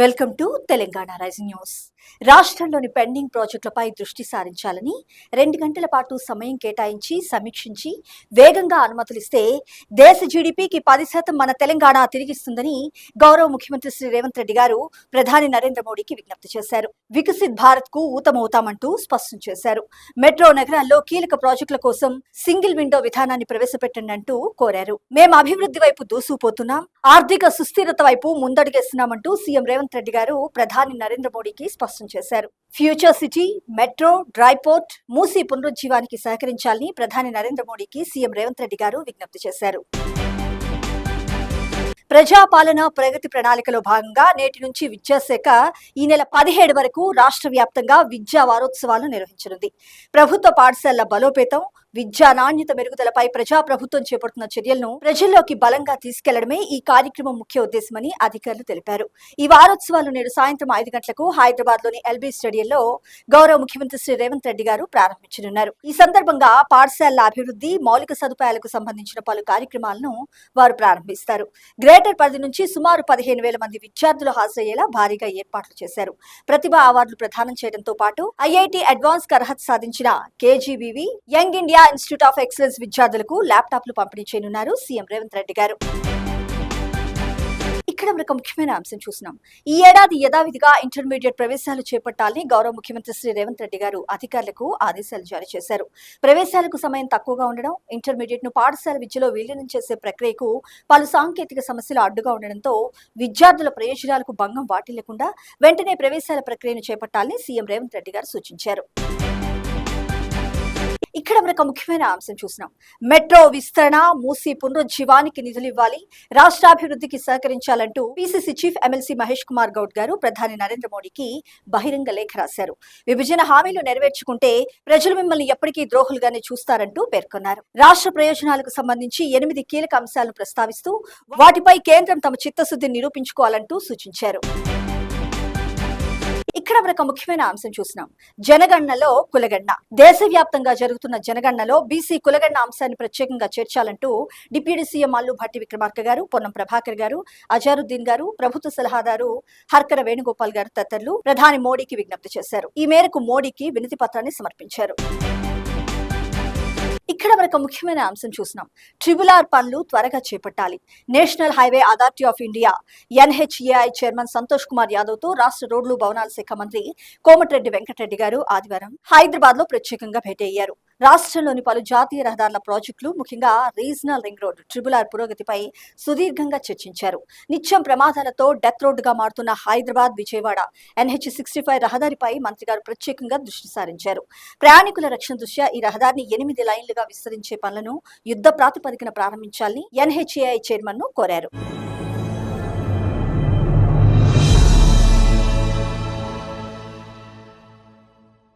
Welcome to Telangana rising news. రాష్ట్రంలోని pending ప్రాజెక్టులపై దృష్టి సారించాలని 2 గంటల పాటు సమయం కేటాయించి సమీక్షించి వేగంగా అనుమతులిస్తే దేశ జీడీపీకి 10% మన తెలంగాణ తిరిగిస్తుందని గౌరవ ముఖ్యమంత్రి శ్రీ రేవంత్ రెడ్డి గారు ప్రధాని నరేంద్ర మోడీకి విజ్ఞప్తి చేశారు. వికసిత్ భారత్ కు ఊతమవుతామంటూ స్పష్టం చేశారు. మెట్రో నగరాల్లో కీలక ప్రాజెక్టుల కోసం సింగిల్ విండో విధానాన్ని ప్రవేశపెట్టండి అంటూ కోరారు. మేము అభివృద్ధి వైపు దూసుకుపోతున్నాం, ఆర్థిక సుస్థిరత వైపు ముందడుగేస్తున్నామంటూ సీఎం రేవంత్ రెడ్డి గారు ప్రధాని నరేంద్ర మోడీకి స్పష్టం చేశారు. Future city, metro, dry port, Musi పునరుజ్జీవానికి సహకరించాలని ప్రధాని నరేంద్ర మోడీకి సీఎం రేవంత్ రెడ్డి గారు విజ్ఞప్తి చేశారు. ప్రజాపాలన ప్రగతి ప్రణాళికలో భాగంగా నేటి నుంచి విద్యాశాఖ ఈ నెల 17 వరకు రాష్ట్ర వ్యాప్తంగా విద్యా వారోత్సవాలు నిర్వహించనుంది. ప్రభుత్వ పాఠశాలల బలోపేతం, విద్యా నాణ్యత మెరుగుదలపై ప్రజాప్రభుత్వం చేపడుతున్న చర్యలను ప్రజల్లోకి బలంగా తీసుకెళ్లడమే ఈ కార్యక్రమం ముఖ్య ఉద్దేశమని అధికారులు తెలిపారు. ఈ వారోత్సవాలు నేడు సాయంత్రం 5 గంటలకు హైదరాబాద్ లోని ఎల్బీ స్టేడియంలో గౌరవ ముఖ్యమంత్రి శ్రీ రేవంత్ రెడ్డి గారు ప్రారంభించనున్నారు. ఈ సందర్భంగా పాఠశాలల అభివృద్ధి, మౌలిక సదుపాయాలకు సంబంధించిన పలు కార్యక్రమాలను వారు ప్రారంభిస్తారు. గ్రేటర్ పరిధి నుంచి సుమారు 15,000 మంది విద్యార్థులు హాజరయ్యేలా భారీగా ఏర్పాట్లు చేశారు. ప్రతిభా అవార్డులు ప్రదానం చేయడంతో పాటు ఐఐటి అడ్వాన్స్ అర్హత సాధించిన KGBV, young India institute of excellence విద్యార్థులకు ల్యాప్టాప్లు పంపిణీ చేయనున్నారు సీఎం రేవంత్ రెడ్డి గారు. ఇక్కడ మనకు ముఖ్యమైన అంశం చూస్తున్నాం. ఈ ఏడాది యథావిధిగా ఇంటర్మీడియట్ ప్రవేశాలు చేపట్టాలని గౌరవ ముఖ్యమంత్రి శ్రీ రేవంత్ రెడ్డి గారు అధికారులకు ఆదేశాలు జారీ చేశారు. ప్రవేశాలకు సమయం తక్కువగా ఉండడం, ఇంటర్మీడియట్ ను పాఠశాల విద్యలో విలీనం చేసే ప్రక్రియకు పలు సాంకేతిక సమస్యలు అడ్డుగా ఉండడంతో విద్యార్థుల ప్రయోజనాలకు భంగం వాటిల్లకుండా వెంటనే ప్రవేశాల ప్రక్రియను చేపట్టాలని సీఎం రేవంత్ రెడ్డి గారు సూచించారు. ఇక్కడ మనకు ముఖ్యమైన అంశం చూస్తున్నాం. మెట్రో విస్తరణ, మూసీ పునరుజ్జీవానికి నిధులు ఇవ్వాలి, రాష్ట్రాభివృద్ధికి సహకరించాలంటూ PCC chief MLC Mahesh Kumar Goud గారు ప్రధాని నరేంద్ర మోడీకి బహిరంగ లేఖ రాశారు. విభజన హామీలు నెరవేర్చుకుంటే ప్రజలు మిమ్మల్ని ఎప్పటికీ ద్రోహులుగానే చూస్తారంటూ పేర్కొన్నారు. రాష్ట్ర ప్రయోజనాలకు సంబంధించి 8 కీలక అంశాలను ప్రస్తావిస్తూ వాటిపై కేంద్రం తమ చిత్తశుద్ధిని నిరూపించుకోవాలంటూ సూచించారు. ఇక్కడ మనకు ముఖ్యమైన అంశం చూస్తున్నాం. జనగణనలో కులగణన. దేశవ్యాప్తంగా జరుగుతున్న జనగణనలో బీసీ కులగణన అంశాన్ని ప్రత్యేకంగా చేర్చాలంటూ డిప్యూటీ సీఎం మల్లు భట్టి విక్రమార్క గారు, పొన్నం ప్రభాకర్ గారు, అజారుద్దీన్ గారు, ప్రభుత్వ సలహాదారు హర్కర వేణుగోపాల్ గారు తదితరులు ప్రధాని మోడీకి విజ్ఞప్తి చేశారు. ఈ మేరకు మోడీకి వినతి పత్రాన్ని సమర్పించారు. ఇక్కడ మనకు ముఖ్యమైన అంశం చూస్తున్నాం. RRR పనులు త్వరగా చేపట్టాలి. National highway authority of India NHAI chairman Santosh Kumar Yadav తో రాష్ట్ర రోడ్లు భవనాల శాఖ మంత్రి కోమటిరెడ్డి వెంకటరెడ్డి గారు ఆదివారం హైదరాబాద్ లో ప్రత్యేకంగా భేటీ అయ్యారు. రాష్ట్రంలోని పలు జాతీయ రహదారుల ప్రాజెక్టులు, ముఖ్యంగా రీజనల్ రింగ్ రోడ్ RRR పురోగతిపై సుదీర్ఘంగా చర్చించారు. నిత్యం ప్రమాదాలతో డెత్ రోడ్డుగా మారుతున్న హైదరాబాద్ విజయవాడ NH65 రహదారిపై మంత్రి గారు ప్రత్యేకంగా దృష్టి సారించారు. ప్రయాణికుల రక్షణ దృష్ట్యా ఈ రహదారిని 8 లైన్లుగా విస్తరించే పనులను యుద్ధ ప్రాతిపదికన ప్రారంభించాలని NHAI చైర్మన్ ను కోరారు.